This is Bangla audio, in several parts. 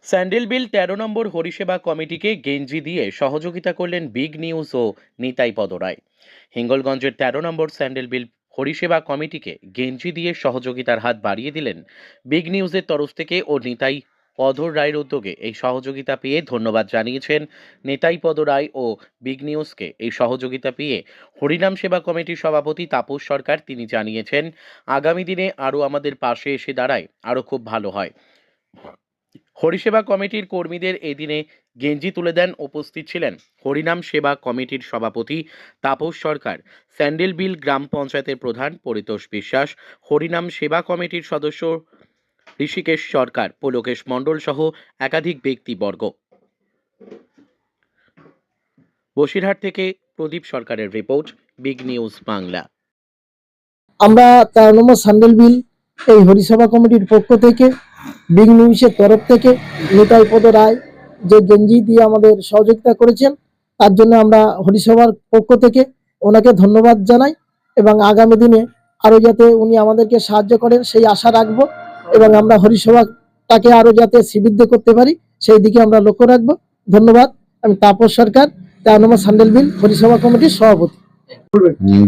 স্যান্ডেলবিল ১৩ নম্বর হরিসেবা কমিটিকে গেঞ্জি দিয়ে সহযোগিতা করলেন বিগ নিউজ ও নিতাই পদ রায়। হিঙ্গলগঞ্জের ১৩ নম্বর স্যান্ডেলবিল হরিসেবা কমিটিকে গেঞ্জি দিয়ে সহযোগিতার হাত বাড়িয়ে দিলেন বিগ নিউজের তরফ থেকে ও নিতাই পদ রায়ের উদ্যোগে এই সহযোগিতা পেয়ে ধন্যবাদ জানিয়েছেন নিতাই পদ রায় ও বিগ নিউজকে। এই সহযোগিতা পেয়ে হরিনাম সেবা কমিটির সভাপতি তাপস সরকার তিনি জানিয়েছেন, আগামী দিনে আরও আমাদের পাশে এসে দাঁড়ায় আরও খুব ভালো হয়। হরিসেবা কমিটির কর্মীদের এদিনে গেঞ্জি তুলে দেন। উপস্থিত ছিলেন হরিনাম সেবা কমিটির সভাপতি তাপস সরকার, স্যান্ডেলবিল গ্রাম পঞ্চায়েতের প্রধান পরিতোষ বিশ্বাস, হরিনাম সেবা কমিটির সদস্য ঋষিকেশ সরকার, পুলকেশ মণ্ডল সহ একাধিক ব্যক্তিবর্গ। বসিরহাট থেকে প্রদীপ সরকারের রিপোর্ট, বিগ নিউজ বাংলা। আমরা ১৩ নম্বর স্যান্ডেলবিল এই হরিসভা কমিটির পক্ষ থেকে বিগ নিউজের তরফ থেকে নিতাই পদ রায় যে গেঞ্জি দিয়ে আমাদের সহযোগিতা করেছেন, তার জন্য আমরা হরিসভার পক্ষ থেকে ওনাকে ধন্যবাদ জানাই এবং আগামী দিনে আরও যাতে উনি আমাদেরকে সাহায্য করেন সেই আশা রাখবো এবং আমরা হরিসভাটাকে আরও যাতে শ্রীবৃদ্ধ করতে পারি সেই দিকে আমরা লক্ষ্য রাখবো। ধন্যবাদ। আমি তাপস সরকার, ১৩ নম্বর স্যান্ডেলবিল হরিসভা কমিটির সভাপতি।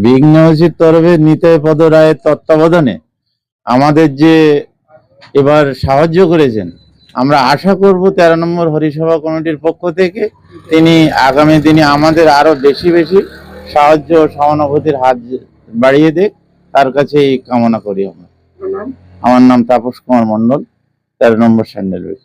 বিগ নিউজের তরফে নিতাই পদ রায়ের তত্ত্বাবধানে আমাদের যে এবার সাহায্য করেছেন, আমরা আশা করব ১৩ নম্বর হরিসভা কমিটির পক্ষ থেকে তিনি আগামী দিনে আমাদের আরো বেশি বেশি সাহায্য ও সহানুভূতির হাত বাড়িয়ে দেয়, তার কাছেই কামনা করি আমরা। আমার নাম তাপস কুমার মণ্ডল, ১৩ নম্বর স্যান্ডেলবিল।